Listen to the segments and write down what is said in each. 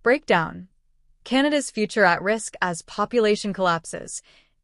Breakdown. Canada's future at risk as population collapses.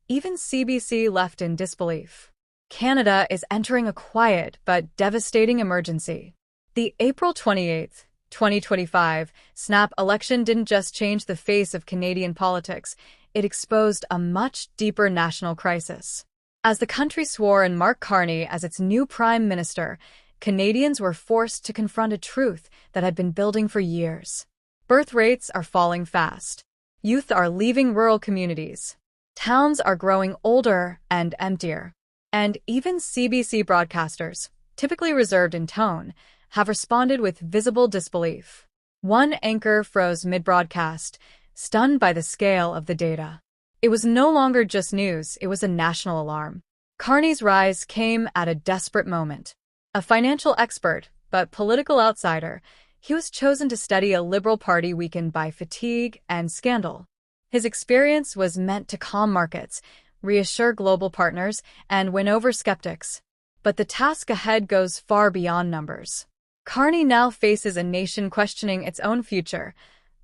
Even CBC left in disbelief. Canada is entering a quiet but devastating emergency. The April 28, 2025, snap election didn't just change the face of Canadian politics, it exposed a much deeper national crisis. As the country swore in Mark Carney as its new Prime Minister, Canadians were forced to confront a truth that had been building for years. Birth rates are falling fast. Youth are leaving rural communities. Towns are growing older and emptier. And even CBC broadcasters, typically reserved in tone, have responded with visible disbelief. One anchor froze mid-broadcast, stunned by the scale of the data. It was no longer just news, it was a national alarm. Carney's rise came at a desperate moment. A financial expert, but political outsider, he was chosen to study a Liberal Party weakened by fatigue and scandal. His experience was meant to calm markets, reassure global partners, and win over skeptics. But the task ahead goes far beyond numbers. Carney now faces a nation questioning its own future.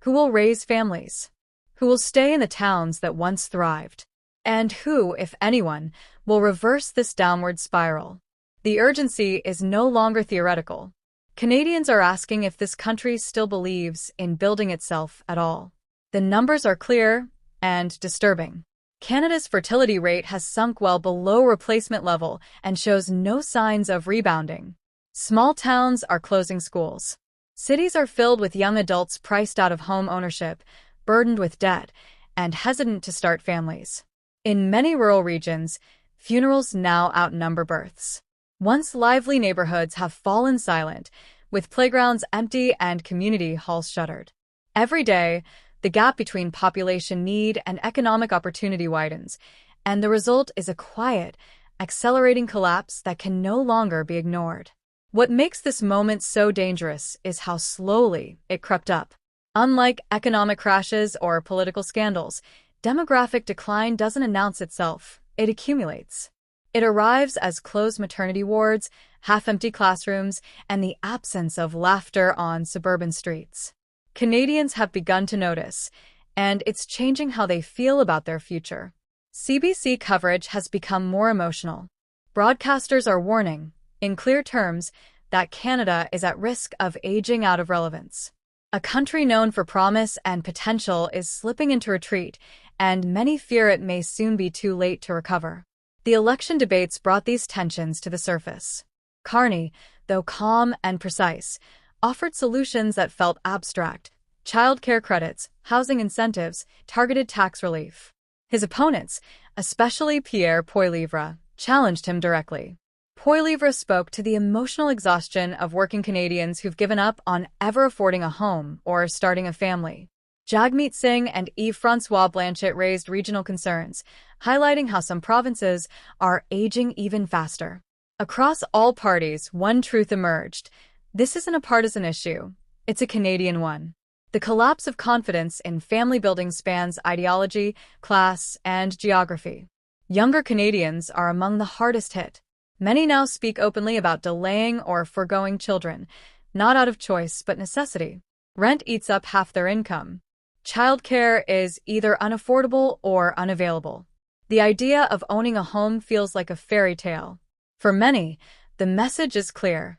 Who will raise families? Who will stay in the towns that once thrived? And who, if anyone, will reverse this downward spiral? The urgency is no longer theoretical. Canadians are asking if this country still believes in building itself at all. The numbers are clear and disturbing. Canada's fertility rate has sunk well below replacement level and shows no signs of rebounding. Small towns are closing schools. Cities are filled with young adults priced out of home ownership, burdened with debt, and hesitant to start families. In many rural regions, funerals now outnumber births. Once lively neighborhoods have fallen silent, with playgrounds empty and community halls shuttered. Every day, the gap between population need and economic opportunity widens, and the result is a quiet, accelerating collapse that can no longer be ignored. What makes this moment so dangerous is how slowly it crept up. Unlike economic crashes or political scandals, demographic decline doesn't announce itself, it accumulates. It arrives as closed maternity wards, half-empty classrooms, and the absence of laughter on suburban streets. Canadians have begun to notice, and it's changing how they feel about their future. CBC coverage has become more emotional. Broadcasters are warning, in clear terms, that Canada is at risk of aging out of relevance. A country known for promise and potential is slipping into retreat, and many fear it may soon be too late to recover. The election debates brought these tensions to the surface. Carney, though calm and precise, offered solutions that felt abstract: childcare credits, housing incentives, targeted tax relief. His opponents, especially Pierre Poilievre, challenged him directly. Poilievre spoke to the emotional exhaustion of working Canadians who've given up on ever affording a home or starting a family. Jagmeet Singh and Yves-François Blanchet raised regional concerns, highlighting how some provinces are aging even faster. Across all parties, one truth emerged: this isn't a partisan issue, it's a Canadian one. The collapse of confidence in family building spans ideology, class, and geography. Younger Canadians are among the hardest hit. Many now speak openly about delaying or foregoing children, not out of choice but necessity. Rent eats up half their income. Childcare is either unaffordable or unavailable. The idea of owning a home feels like a fairy tale. For many, the message is clear: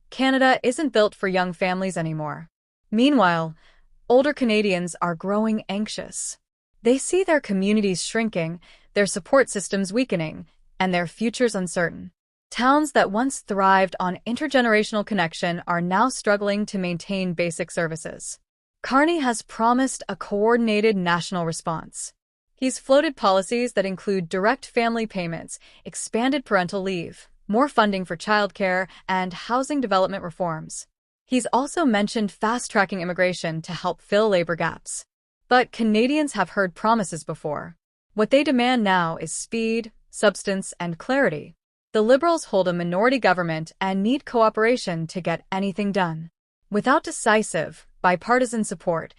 Canada isn't built for young families anymore. Meanwhile, older Canadians are growing anxious. They see their communities shrinking, their support systems weakening, and their futures uncertain. Towns that once thrived on intergenerational connection are now struggling to maintain basic services. Carney has promised a coordinated national response. He's floated policies that include direct family payments, expanded parental leave, more funding for childcare, and housing development reforms. He's also mentioned fast-tracking immigration to help fill labor gaps. But Canadians have heard promises before. What they demand now is speed, substance, and clarity. The Liberals hold a minority government and need cooperation to get anything done. Without decisive, bipartisan support,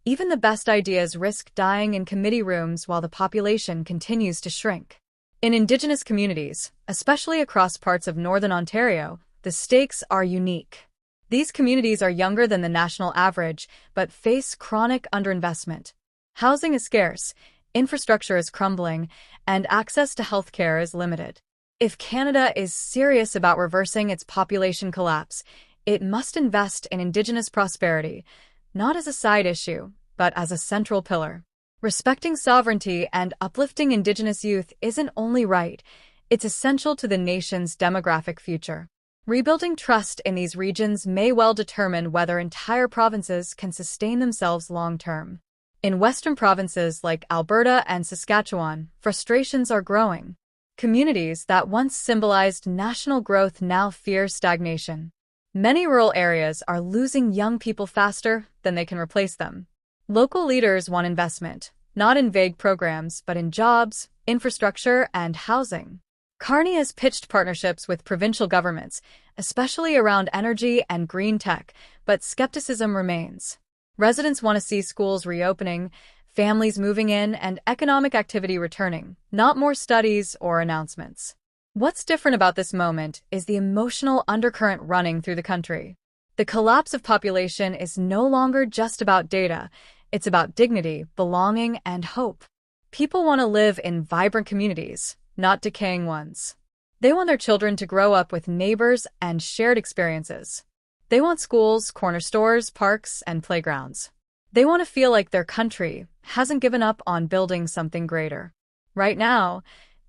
even the best ideas risk dying in committee rooms while the population continues to shrink. In Indigenous communities, especially across parts of Northern Ontario, the stakes are unique. These communities are younger than the national average, but face chronic underinvestment. Housing is scarce, infrastructure is crumbling, and access to healthcare is limited. If Canada is serious about reversing its population collapse, it must invest in Indigenous prosperity, not as a side issue, but as a central pillar. Respecting sovereignty and uplifting Indigenous youth isn't only right, it's essential to the nation's demographic future. Rebuilding trust in these regions may well determine whether entire provinces can sustain themselves long-term. In Western provinces like Alberta and Saskatchewan, frustrations are growing. Communities that once symbolized national growth now fear stagnation. Many rural areas are losing young people faster than they can replace them. Local leaders want investment, not in vague programs, but in jobs, infrastructure, and housing. Carney has pitched partnerships with provincial governments, especially around energy and green tech, but skepticism remains. Residents want to see schools reopening, families moving in, and economic activity returning, not more studies or announcements. What's different about this moment is the emotional undercurrent running through the country. The collapse of population is no longer just about data, it's about dignity, belonging, and hope. People want to live in vibrant communities, not decaying ones. They want their children to grow up with neighbors and shared experiences. They want schools, corner stores, parks, and playgrounds. They want to feel like their country hasn't given up on building something greater. Right now,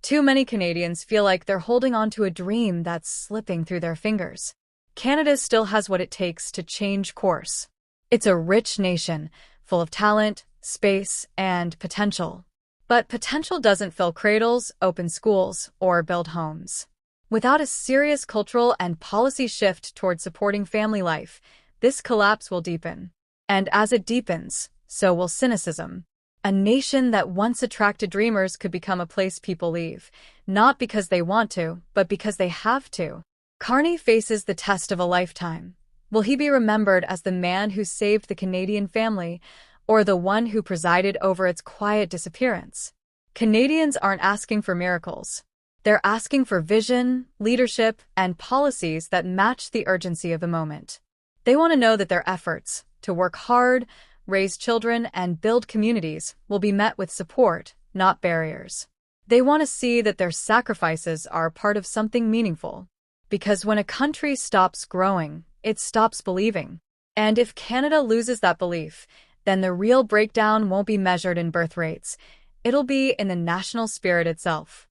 too many Canadians feel like they're holding on to a dream that's slipping through their fingers. Canada still has what it takes to change course. It's a rich nation, full of talent, space, and potential. But potential doesn't fill cradles, open schools, or build homes. Without a serious cultural and policy shift toward supporting family life, this collapse will deepen. And as it deepens, so will cynicism. A nation that once attracted dreamers could become a place people leave, not because they want to, but because they have to. Carney faces the test of a lifetime. Will he be remembered as the man who saved the Canadian family, or the one who presided over its quiet disappearance? Canadians aren't asking for miracles. They're asking for vision, leadership, and policies that match the urgency of the moment. They want to know that their efforts to work hard, raise children, and build communities will be met with support, not barriers. They want to see that their sacrifices are part of something meaningful. Because when a country stops growing, it stops believing. And if Canada loses that belief, then the real breakdown won't be measured in birth rates. It'll be in the national spirit itself.